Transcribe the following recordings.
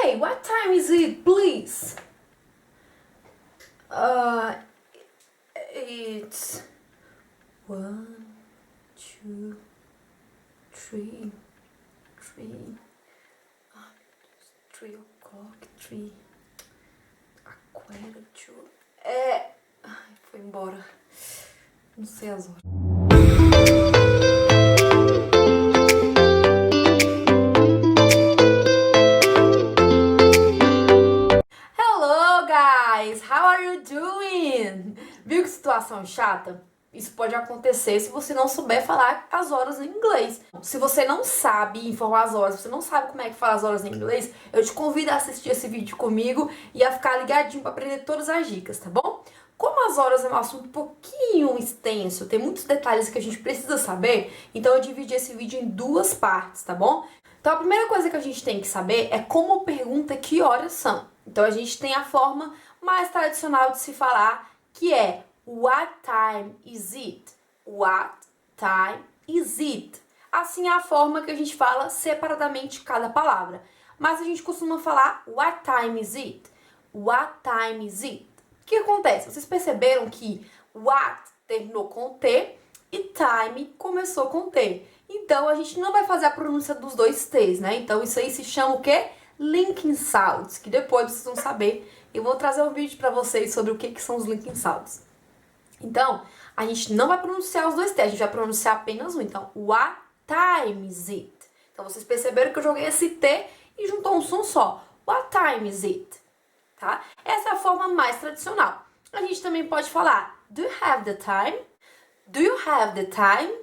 Hey, what time is it, please? It's 1, 2, 3, 3 o'clock, 3, a quarter to... Ai, foi embora. Não sei as horas. Hello, guys! How are you doing? Viu que situação chata? Isso pode acontecer se você não souber falar as horas em inglês. Se você não sabe informar as horas, se você não sabe como é que fala as horas em inglês, eu te convido a assistir esse vídeo comigo e a ficar ligadinho para aprender todas as dicas, tá bom? Como as horas é um assunto um pouquinho extenso, tem muitos detalhes que a gente precisa saber, então eu dividi esse vídeo em 2 partes, tá bom? Então a primeira coisa que a gente tem que saber é como pergunta que horas são. Então a gente tem a forma mais tradicional de se falar, que é What time is it? What time is it? Assim é a forma que a gente fala separadamente cada palavra. Mas a gente costuma falar What time is it? What time is it? O que acontece? Vocês perceberam que what terminou com T e time começou com T. Então a gente não vai fazer a pronúncia dos 2 T's, né? Então isso aí se chama o quê? Linking sounds, que depois vocês vão saber. Eu vou trazer um vídeo pra vocês sobre o que são os linking sounds. Então, a gente não vai pronunciar os 2 T, a gente vai pronunciar apenas um. Então, what time is it? Então, vocês perceberam que eu joguei esse T e juntou um som só. What time is it? Tá? Essa é a forma mais tradicional. A gente também pode falar, do you have the time? Do you have the time?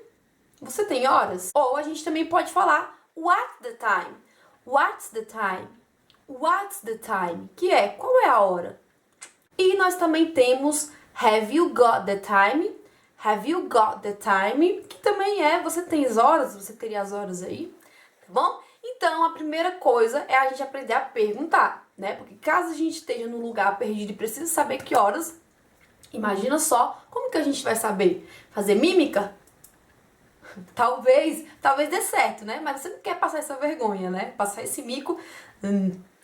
Você tem horas? Ou a gente também pode falar, what's the time? What's the time? What's the time? Que é, qual é a hora? E nós também temos have you got the time? Have you got the time? Que também é, você tem as horas? Você teria as horas aí? Tá bom? Então, a primeira coisa é a gente aprender a perguntar, né? Porque caso a gente esteja num lugar perdido e precisa saber que horas, imagina só, como que a gente vai saber? Fazer mímica? Talvez dê certo, né? Mas você não quer passar essa vergonha, né? Passar esse mico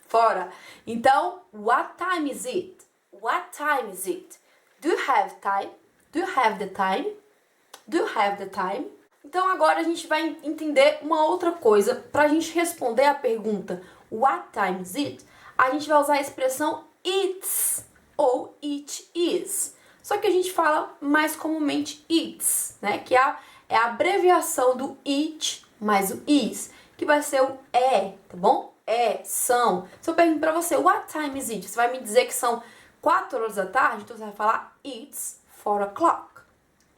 fora. Então, what time is it? What time is it? Do you have time? Do you have the time? Do you have the time? Então agora a gente vai entender uma outra coisa. Pra gente responder a pergunta what time is it? A gente vai usar a expressão it's ou it is. Só que a gente fala mais comumente it's, né? Que é a abreviação do it mais o is, que vai ser o tá bom? São. Se eu pergunto pra você what time is it? Você vai me dizer que são 4 horas da tarde, então você vai falar it's 4 o'clock.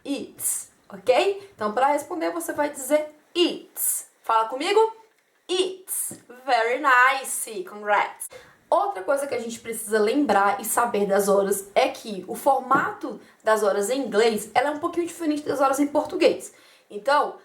It's, ok? Então, para responder, você vai dizer it's. Fala comigo? It's. Very nice. Congrats. Outra coisa que a gente precisa lembrar e saber das horas é que o formato das horas em inglês ela é um pouquinho diferente das horas em português. Então,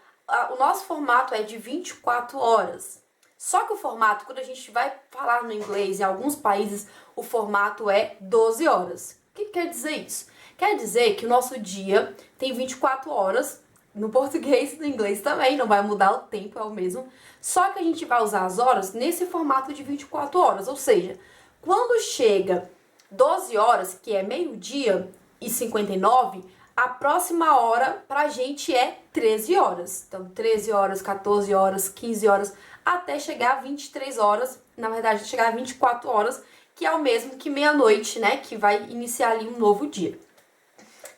o nosso formato é de 24 horas. Só que o formato, quando a gente vai falar no inglês, em alguns países, o formato é 12 horas. O que quer dizer isso? Quer dizer que o nosso dia tem 24 horas, no português e no inglês também, não vai mudar o tempo, é o mesmo. Só que a gente vai usar as horas nesse formato de 24 horas, ou seja, quando chega 12 horas, que é meio-dia e 59, a próxima hora pra gente é 13 horas. Então, 13 horas, 14 horas, 15 horas, até chegar a 23 horas, na verdade, chegar a 24 horas, que é o mesmo que meia-noite, né, que vai iniciar ali um novo dia.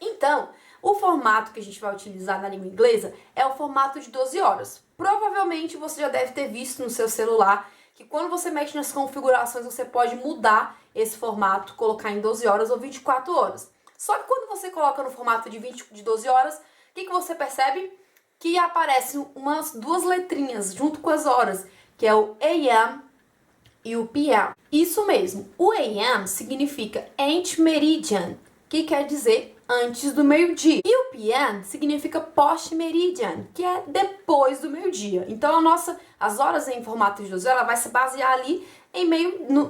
Então, o formato que a gente vai utilizar na língua inglesa é o formato de 12 horas. Provavelmente você já deve ter visto no seu celular que quando você mexe nas configurações, você pode mudar esse formato, colocar em 12 horas ou 24 horas. Só que quando você coloca no formato de 12 horas, o que você percebe? Que aparecem umas 2 letrinhas junto com as horas, que é o AM e o PM. Isso mesmo, o AM significa Ante Meridian, que quer dizer antes do meio-dia. E o PM significa post-meridian, que é depois do meio-dia. Então as horas em formato de 12 horas, ela vai se basear ali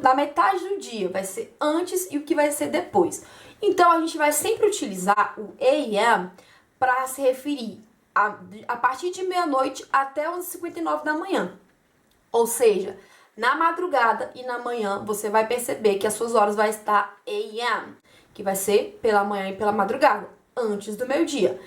na metade do dia. Vai ser antes e o que vai ser depois. Então a gente vai sempre utilizar o AM para se referir a partir de meia-noite até 11h59 da manhã. Ou seja, Na madrugada e na manhã, você vai perceber que as suas horas vai estar AM, que vai ser pela manhã e pela madrugada, antes do meio-dia.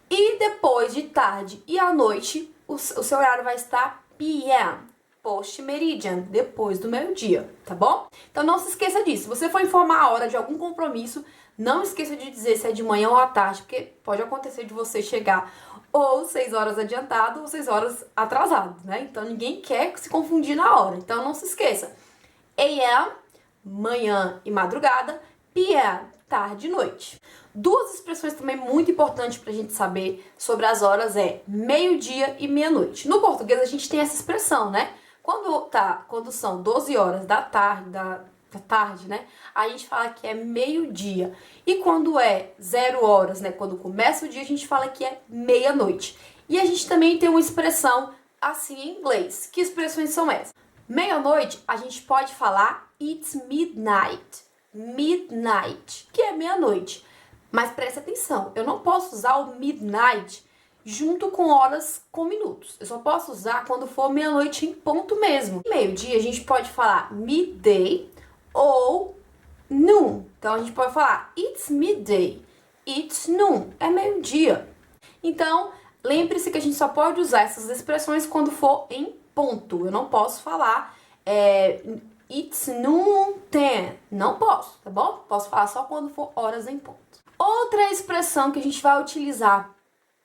E depois de tarde e à noite, o seu horário vai estar PM, post-meridian, depois do meio-dia, tá bom? Então não se esqueça disso. Se você for informar a hora de algum compromisso, não esqueça de dizer se é de manhã ou à tarde, porque pode acontecer de você chegar ou 6 horas adiantado ou 6 horas atrasado, né? Então ninguém quer se confundir na hora. Então não se esqueça. AM, manhã e madrugada, PM, tarde e noite. Duas expressões também muito importantes pra gente saber sobre as horas é meio-dia e meia-noite. No português a gente tem essa expressão, né? Quando são 12 horas da tarde, né? A gente fala que é meio-dia. E quando é 0 horas, né? Quando começa o dia, a gente fala que é meia-noite. E a gente também tem uma expressão assim em inglês. Que expressões são essas? Meia-noite, a gente pode falar it's midnight. Midnight, que é meia-noite. Mas preste atenção, eu não posso usar o midnight junto com horas com minutos. Eu só posso usar quando for meia-noite em ponto mesmo. Meio-dia, a gente pode falar midday ou noon. Então, a gente pode falar it's midday, it's noon, é meio-dia. Então, lembre-se que a gente só pode usar essas expressões quando for em ponto. Eu não posso falar it's noon 10. Não posso, tá bom? Posso falar só quando for horas em ponto. Outra expressão que a gente vai utilizar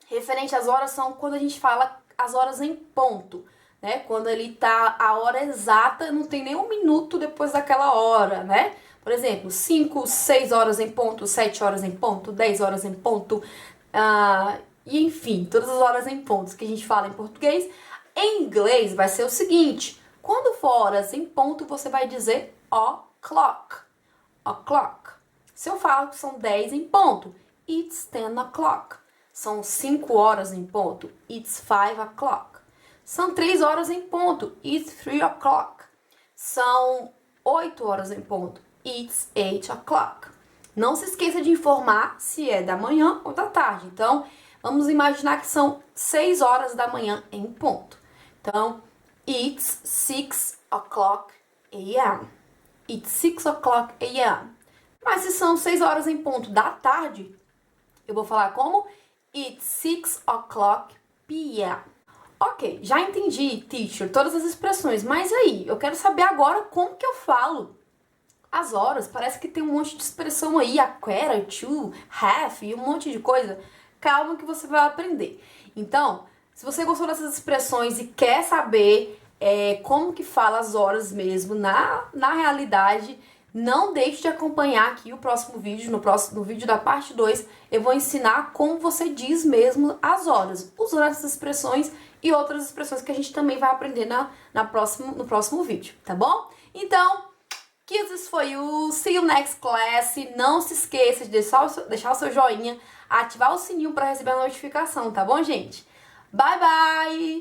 referente às horas são quando a gente fala as horas em ponto, né? Quando ele tá a hora exata, não tem nem um minuto depois daquela hora, né? Por exemplo, 5, 6 horas em ponto, 7 horas em ponto, 10 horas em ponto, e enfim, todas as horas em pontos que a gente fala em português. Em inglês vai ser o seguinte, quando for horas em ponto, você vai dizer o'clock, o'clock. Se eu falo que são 10 em ponto, it's 10 o'clock. São 5 horas em ponto, it's 5 o'clock. São 3 horas em ponto, it's 3 o'clock. São 8 horas em ponto, it's 8 o'clock. Não se esqueça de informar se é da manhã ou da tarde. Então, vamos imaginar que são 6 horas da manhã em ponto. Então, it's 6 o'clock a.m. It's 6 o'clock a.m. Mas se são 6 horas em ponto da tarde, eu vou falar como? It's 6 o'clock p.m. Ok, já entendi, teacher, todas as expressões. Mas aí, eu quero saber agora como que eu falo as horas. Parece que tem um monte de expressão aí, a quarter, to, half e um monte de coisa. Calma que você vai aprender. Então, se você gostou dessas expressões e quer saber como que fala as horas mesmo na realidade, não deixe de acompanhar aqui o próximo vídeo. No vídeo da parte 2, eu vou ensinar como você diz mesmo as horas, usando essas expressões e outras expressões que a gente também vai aprender no próximo vídeo, tá bom? Então, Kisses for you, see you next class. Não se esqueça de deixar o seu joinha, ativar o sininho para receber a notificação, tá bom, gente? Bye, bye!